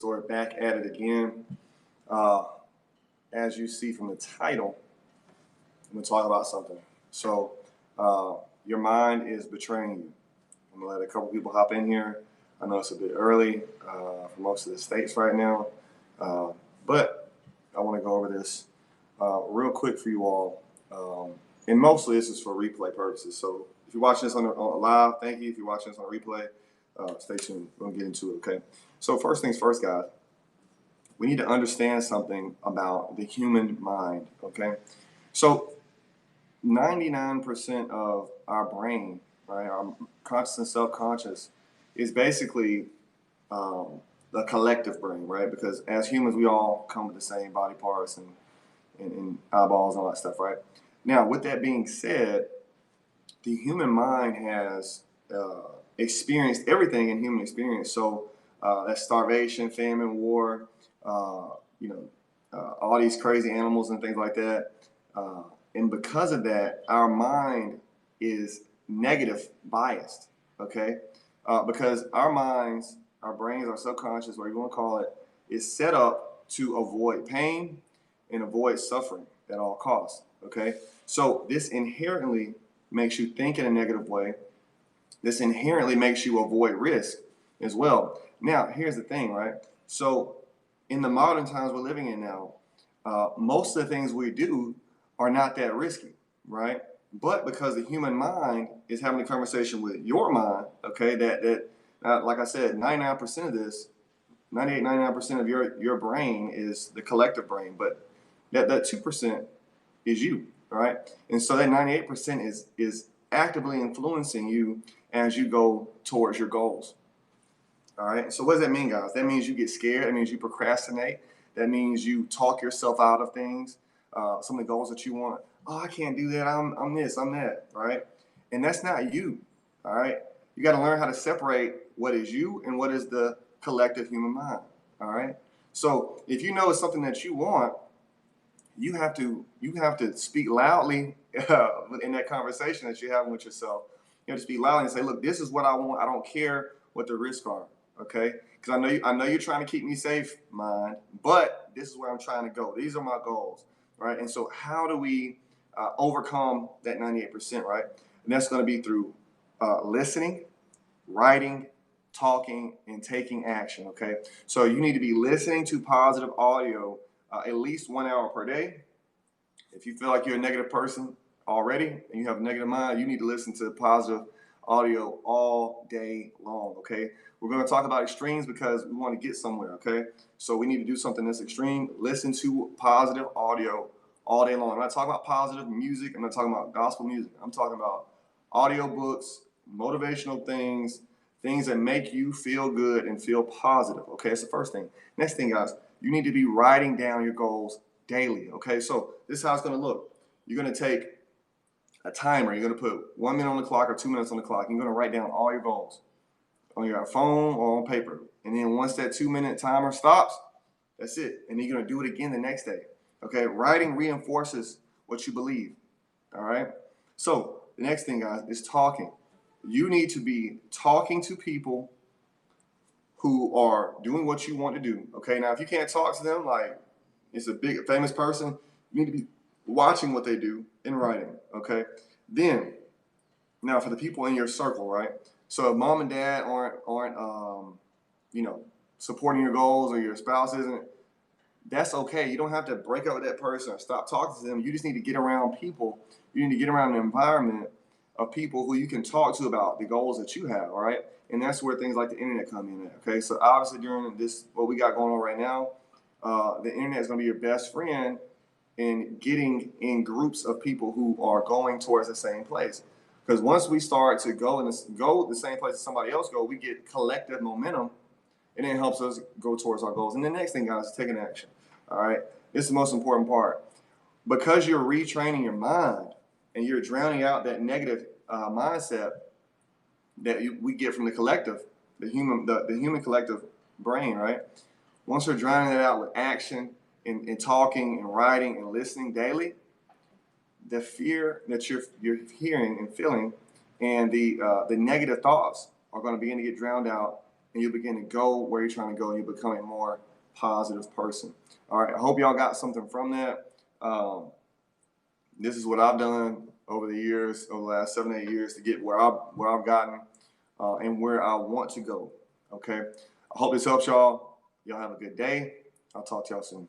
So we're back at it again. Uh, as you see from the title, I'm going to talk about something. So, your mind is betraying you. I'm going to let a couple people hop in here. I know it's a bit early for most of the states right now, but I want to go over this real quick for you all. And mostly this is for replay purposes. So, if you're watching this on live, thank you. If you're watching this on replay, stay tuned. We're going to get into it, okay? So, first things first, guys, we need to understand something about the human mind, okay? So 99% of our brain, right, our conscious and subconscious, is basically the collective brain, right? Because as humans, we all come with the same body parts and eyeballs and all that stuff, right? Now, with that being said, the human mind has experienced everything in human experience. So that's starvation, famine, war, uh, you know, all these crazy animals and things like that. And because of that, our mind is negative biased, okay? Because our minds, our brains, our subconscious, whatever you want to call it, is set up to avoid pain and avoid suffering at all costs, okay? So this inherently makes you think in a negative way. This inherently makes you avoid risk as well. Now, here's the thing, right? So, in the modern times we're living in now, most of the things we do are not that risky, right? But because the human mind is having a conversation with your mind, okay, like I said, 99% of this, 98, 99% of your brain is the collective brain, but that 2% is you, right? And so that 98% is actively influencing you as you go towards your goals. All right. So what does that mean, guys? That means you get scared. That means you procrastinate. That means you talk yourself out of things. Some of the goals that you want. Oh, I can't do that. I'm this. I'm that. Right. And that's not you. All right. You got to learn how to separate what is you and what is the collective human mind. All right. So if you know it's something that you want, you have to speak loudly in that conversation that you're having with yourself. You have to speak loudly and say, "Look, this is what I want. I don't care what the risks are, okay? Because I know you're trying to keep me safe, mind, but this is where I'm trying to go. These are my goals, right? And so, how do we overcome that 98%, right? And that's going to be through listening, writing, talking, and taking action, okay? So you need to be listening to positive audio at least 1 hour per day. If you feel like you're a negative person already and you have a negative mind, you need to listen to positive audio all day long, okay? We're going to talk about extremes because we want to get somewhere, okay? So we need to do something that's extreme. Listen to positive audio all day long. I'm not talking about positive music. I'm not talking about gospel music. I'm talking about audio books, motivational things, things that make you feel good and feel positive, okay? That's the first thing. Next thing, guys, you need to be writing down your goals daily, okay? So this is how it's going to look. You're going to take a timer. You're going to put 1 minute on the clock or 2 minutes on the clock. You're going to write down all your goals on your phone or on paper. And then once that 2 minute timer stops, that's it. And then you're going to do it again the next day. Okay? Writing reinforces what you believe. All right? So the next thing, guys, is talking. You need to be talking to people who are doing what you want to do. Okay? Now, if you can't talk to them, like it's a big famous person, you need to be watching what they do and writing. Okay? Then, now for the people in your circle, right? So if mom and dad aren't you know, supporting your goals or your spouse isn't, that's okay. You don't have to break up with that person or stop talking to them. You just need to get around people. You need to get around an environment of people who you can talk to about the goals that you have, all right? And that's where things like the internet come in at, okay? So obviously during this, what we got going on right now, the internet is going to be your best friend in getting in groups of people who are going towards the same place. Because once we start to go the same place as somebody else go, we get collective momentum, and it helps us go towards our goals. And the next thing, guys, is taking action. All right, this is the most important part. Because you're retraining your mind and you're drowning out that negative mindset that we get from the collective, the human collective brain, right? Once you're drowning that out with action and talking and writing and listening daily, the fear that you're hearing and feeling and the negative thoughts are going to begin to get drowned out and you begin to go where you're trying to go, and you become a more positive person. All right, I hope y'all got something from that. This is what I've done over the years, over the last 7, 8 years, to get where I've gotten and where I want to go. Okay, I hope this helps y'all. Y'all have a good day. I'll talk to y'all soon.